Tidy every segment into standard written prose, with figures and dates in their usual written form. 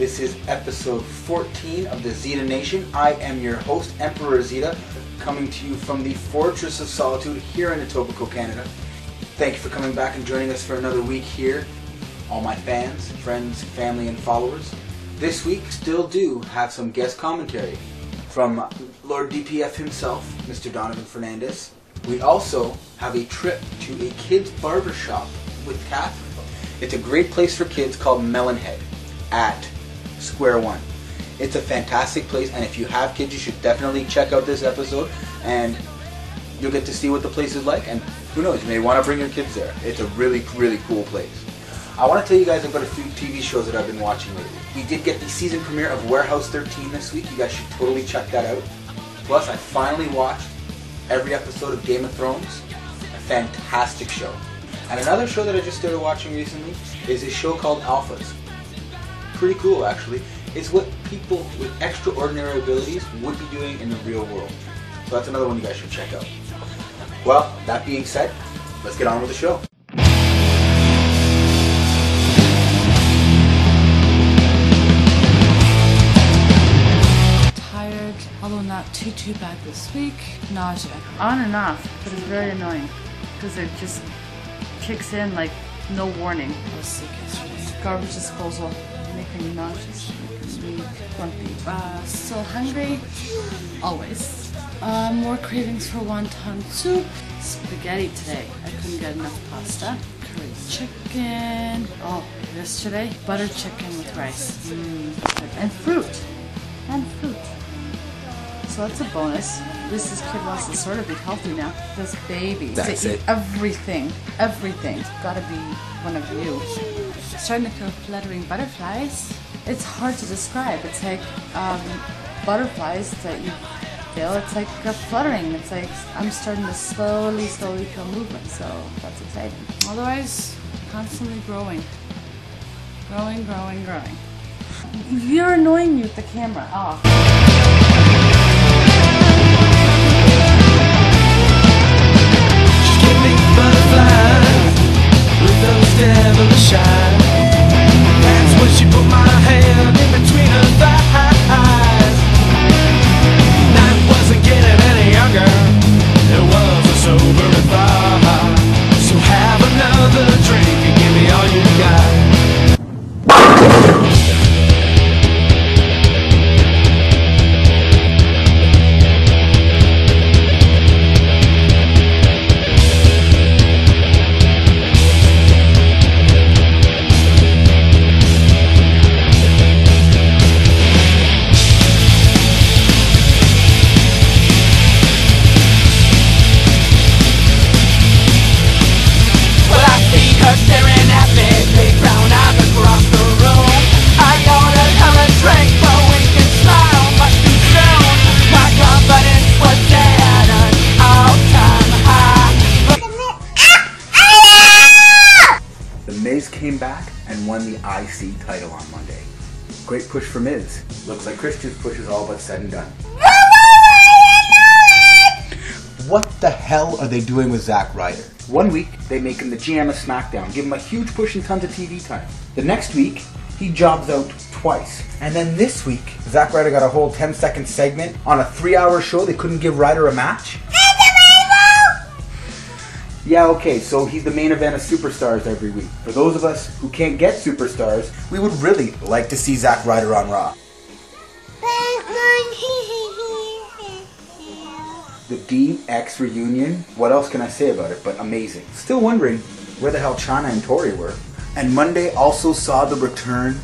This is episode 14 of the Zita Nation. I am your host, Emperor Zita, coming to you from the Fortress of Solitude here in Etobicoke, Canada. Thank you for coming back and joining us for another week here. All my fans, friends, family, and followers. This week, still do have some guest commentary from Lord DPF himself, Mr. Donovan Fernandez. We also have a trip to a kids' barbershop with Katherine. It's a great place for kids called Melonheads at Square One. It's a fantastic place, and if you have kids, you should definitely check out this episode, and you'll get to see what the place is like, and who knows, you may want to bring your kids there. It's a really, really cool place. I want to tell you guys about a few TV shows that I've been watching lately. We did get the season premiere of Warehouse 13 this week. You guys should totally check that out. Plus, I finally watched every episode of Game of Thrones. A fantastic show. And another show that I just started watching recently is a show called Alphas. Pretty cool, actually. It's what people with extraordinary abilities would be doing in the real world. So that's another one you guys should check out. Well, that being said, let's get on with the show. Tired, although not too bad this week. Nausea. On and off, but it's very annoying because it just kicks in like no warning. I was sick yesterday. Garbage disposal making me nauseous, making me grumpy. Still hungry, always. More cravings for wonton soup. Spaghetti today. I couldn't get enough pasta. Curry chicken. Oh, yesterday butter chicken with rice. And fruit. And fruit. So that's a bonus. At least this kid wants to sort of be healthy now. This baby. That's to it. Eat everything. Everything. It's gotta be one of you. Starting to feel fluttering butterflies. It's hard to describe. It's like butterflies that you feel. It's like a fluttering. It's like I'm starting to slowly feel movement. So that's exciting. Otherwise, constantly growing. Growing. You're annoying me with the camera. Oh. Butterflies with those devilish eyes. That's when she put my hand in between her thighs. Night wasn't getting any younger. It was a sobering thought. So have another drink and give me all you got. Came back and won the IC title on Monday. Great push for Miz. Looks like Christian's push is all but said and done. What the hell are they doing with Zack Ryder? One week, they make him the GM of SmackDown, give him a huge push and tons of TV time. The next week, he jobs out twice. And then this week, Zack Ryder got a whole 10-second segment on a 3-hour show. They couldn't give Ryder a match. Yeah, okay, so he's the main event of Superstars every week. For those of us who can't get Superstars, we would really like to see Zack Ryder on Raw. The DX reunion, what else can I say about it but amazing. Still wondering where the hell China and Tori were. And Monday also saw the return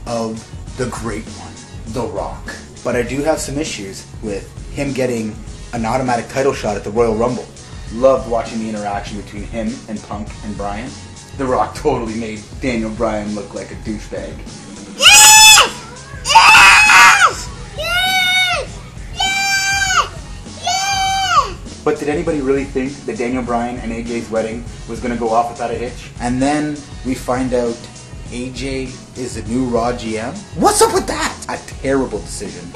of the great one, The Rock. But I do have some issues with him getting an automatic title shot at the Royal Rumble. Loved watching the interaction between him and Punk and Bryan. The Rock totally made Daniel Bryan look like a douchebag. Yes! Yes! Yes! Yes! Yes! But did anybody really think that Daniel Bryan and AJ's wedding was going to go off without a hitch? And then we find out AJ is the new Raw GM? What's up with that? A terrible decision.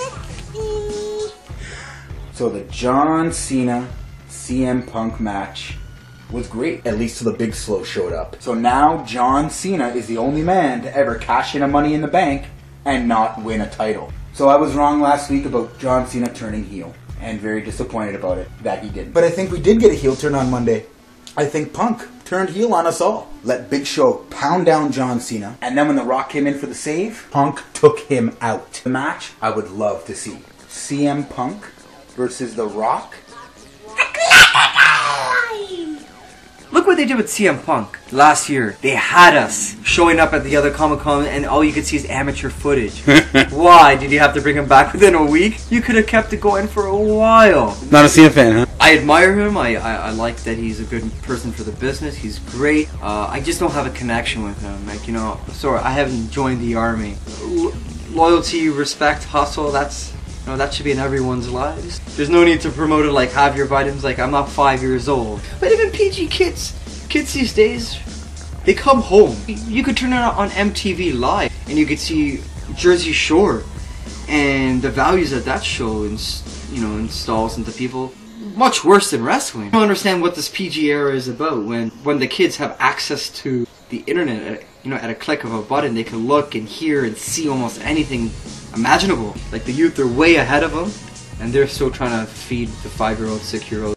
So the John Cena CM Punk match was great, at least till the Big Slow showed up. So now John Cena is the only man to ever cash in a Money in the Bank and not win a title. So I was wrong last week about John Cena turning heel, and very disappointed about it that he didn't. But I think we did get a heel turn on Monday. I think Punk turned heel on us all. Let Big Show pound down John Cena, and then when The Rock came in for the save, Punk took him out. The match I would love to see. CM Punk versus The Rock. Look what they did with CM Punk last year. They had us showing up at the other Comic-Con and all you could see is amateur footage. Why? Did you have to bring him back within a week? You could have kept it going for a while. Not a CM fan, huh? I admire him. I like that he's a good person for the business. He's great. I just don't have a connection with him. Like, you know, sorry, I haven't joined the army. Loyalty, respect, hustle, that's... No, that should be in everyone's lives. There's no need to promote it like have your vitamins, like I'm not 5 years old. But even PG kids these days, they come home. You could turn it on MTV Live and you could see Jersey Shore and the values that show installs into people. Much worse than wrestling. I don't understand what this PG era is about when the kids have access to the internet, at a click of a button. They can look and hear and see almost anything imaginable. Like the youth are way ahead of them and they're still trying to feed the 5-year-old, 6-year-old.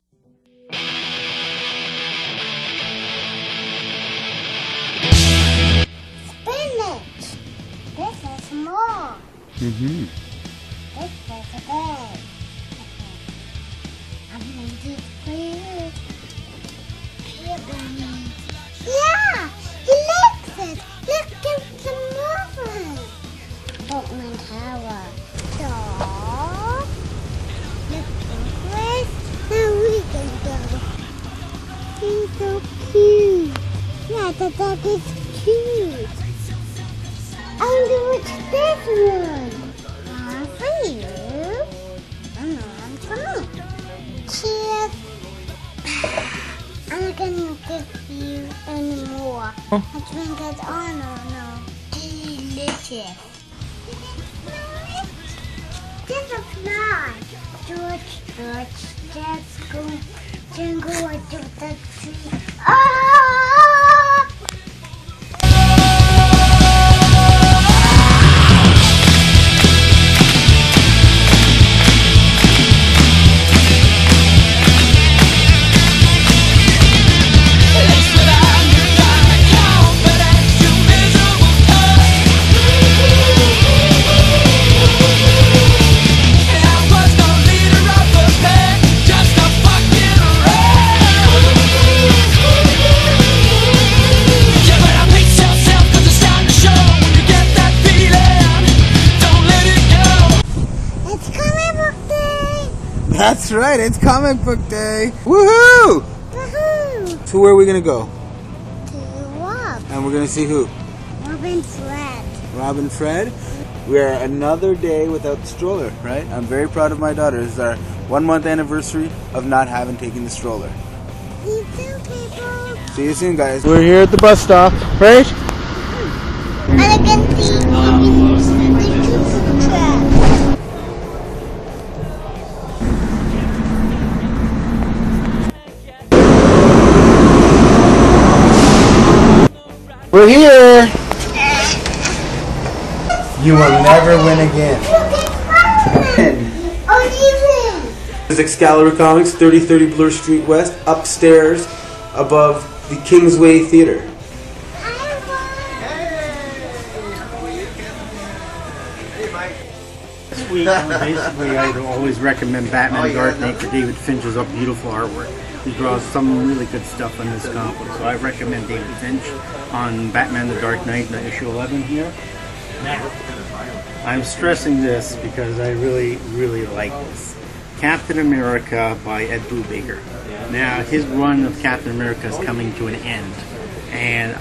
Spinach. This is more. Mm-hmm. This is a bag. I'm going to play. Yeah, he likes it. Let's get some more. Open tower. Dog. Looking first. Now we can go. He's so cute. Yeah, the dog is cute. I'll do this one. For you. And one for me. Cheers. I'm gonna give you any more. I drink it on or no. Delicious. There's a fly. George, let's go. Jingle to the tree. Ah! That's right, it's comic book day. Woohoo! Woohoo! So where are we gonna go? To Rob. And we're gonna see who? Robin Fred. Rob and Fred. We are another day without the stroller, right? I'm very proud of my daughter. This is our 1 month anniversary of not having taken the stroller. See you soon, people. See you soon, guys. We're here at the bus stop, right? And I can see the two tracks. We're here! You will never win again. This is Excalibur Comics, 3030 Bloor Street West, upstairs above the Kingsway Theater. This week, basically, I would always recommend Batman Dark Knight for David Finch's beautiful artwork. He draws some really good stuff on this comic book, so I recommend David Finch on Batman the Dark Knight, issue 11 here. Now, I'm stressing this because I really, really like this. Captain America by Ed Brubaker. Now, his run of Captain America is coming to an end. And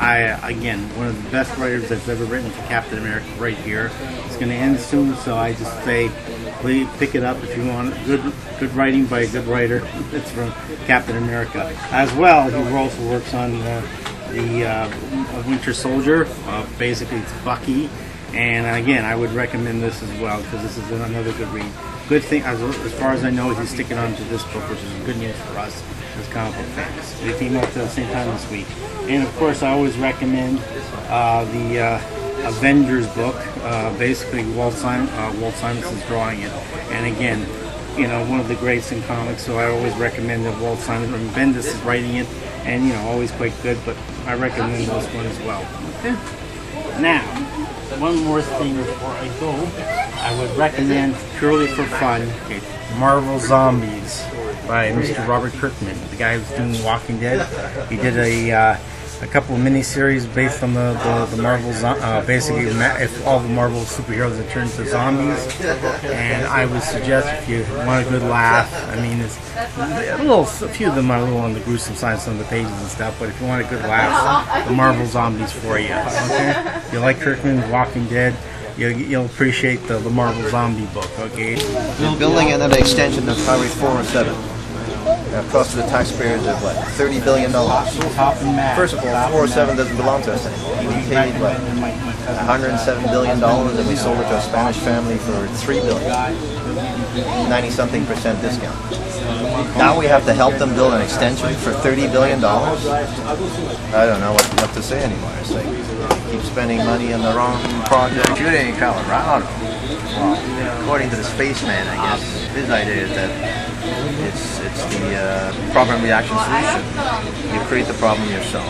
again, one of the best writers that's ever written for Captain America right here. It's going to end soon, so I just say, please pick it up if you want. Good writing by a good writer. It's from Captain America. As well, he also works on the Winter Soldier. Basically, it's Bucky. And again, I would recommend this as well because this is another good read. Good thing, as far as I know, he's sticking on to this book, which is good news for us as comic book fans. They came out at the same time this week. And of course, I always recommend the Avengers book. basically Walt Simonson's drawing it. And again, you know, one of the greats in comics, so I always recommend that Walt Simonson. Bendis is writing it, and you know, always quite good, but I recommend this one as well. Okay. Now, one more thing before I go, I would recommend, purely for fun, Marvel Zombies by Mr. Robert Kirkman, the guy who's doing Walking Dead. He did a couple of miniseries based on the Marvel, basically if all the Marvel superheroes have turned to zombies. And I would suggest, if you want a good laugh, I mean, it's a few of them are a little on the gruesome side, some of the pages and stuff, but if you want a good laugh, the Marvel Zombies for you. Okay? If you like Kirkman's Walking Dead, you'll appreciate the Marvel Zombie book. Okay? We're building another extension of Highway 407. Cost to the taxpayers of what, $30 billion. First of all, 407 doesn't belong to us anymore. We paid what, $107 billion, and we sold it to a Spanish family for $3 billion. 90-something% discount. Now we have to help them build an extension for $30 billion. I don't know what to say anymore. It's like keep spending money on the wrong project. Shooting in Colorado. Well, according to the spaceman, I guess his idea is that it's the problem reaction solution. You create the problem yourself,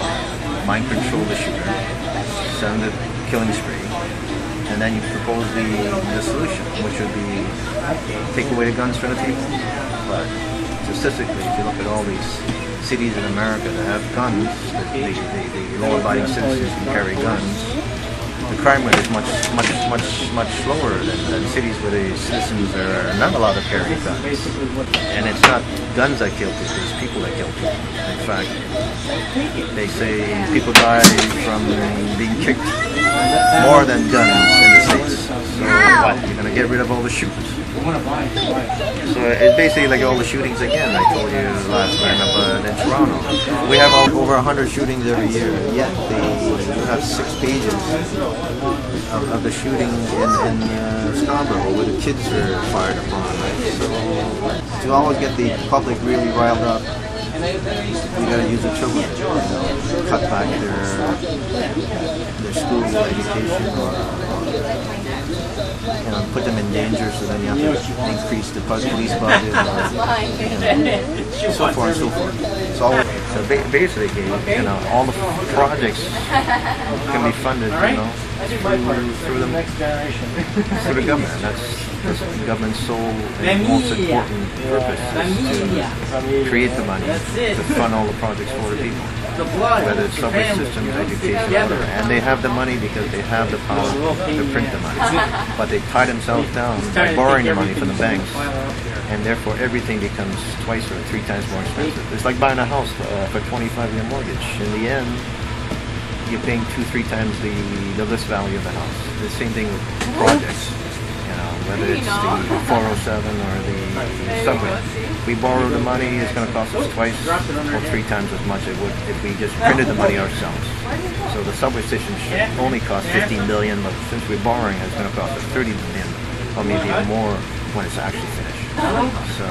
mind control the shooter, send the killing spree, and then you propose the solution, which would be take away the guns from the people. But statistically, if you look at all these cities in America that have guns, the law-abiding citizens can carry guns. The crime rate is much slower than cities where the citizens are not allowed to carry guns. And it's not guns that kill people, it's people that kill people. In fact, they say people die from being kicked more than guns in the States. So what? You're going to get rid of all the shooters. So it's basically like all the shootings again, I told you last time up in Toronto. We have over 100 shootings every year, yet they have 6 pages of the shooting in Scarborough where the kids are fired upon. Right? So to always get the public really riled up, you gotta use the children, cut back their school education or put them in danger, so then you have to increase the police budget, so forth and so forth. So basically, all the projects can be funded, through the government. That's the government's sole and most important purpose is to create the money to fund all the projects for the people. Whether it's subway systems, education, whatever. And they have the money because they have the power to print the money. But they tie themselves down by borrowing the money from the banks. And therefore everything becomes twice or 3 times more expensive. It's like buying a house for a 25-year mortgage. In the end, you're paying 2-3 times the list value of the house. The same thing with projects. Whether it's the 407 or the subway. If we borrow the money, it's going to cost us twice or 3 times as much as it would if we just printed the money ourselves. So the subway station should only cost $15 million, but since we're borrowing, it's going to cost us $30 million, or maybe even more when it's actually finished. So,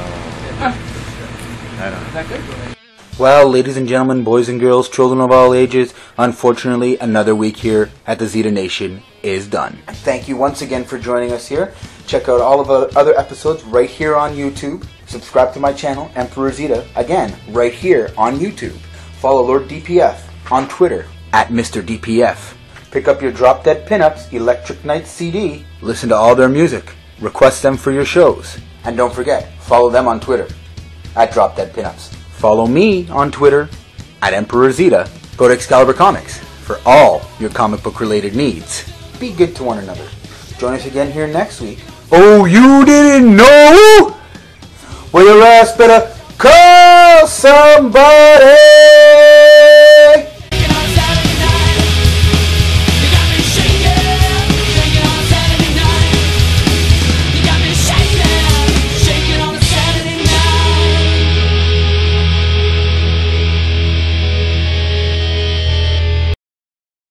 I don't know. Well, ladies and gentlemen, boys and girls, children of all ages, unfortunately, another week here at the Zita Nation is done. Thank you once again for joining us here. Check out all of the other episodes right here on YouTube. Subscribe to my channel, Emperor Zita, again, right here on YouTube. Follow Lord DPF on Twitter, at Mr. DPF. Pick up your Drop Dead Pinups Electric Night CD. Listen to all their music. Request them for your shows. And don't forget, follow them on Twitter, at Drop Dead Pinups. Follow me on Twitter, at Emperor Zita. Go to Excalibur Comics for all your comic book related needs. Be good to one another. Join us again here next week. Oh, you didn't know? Well, your ass better call somebody.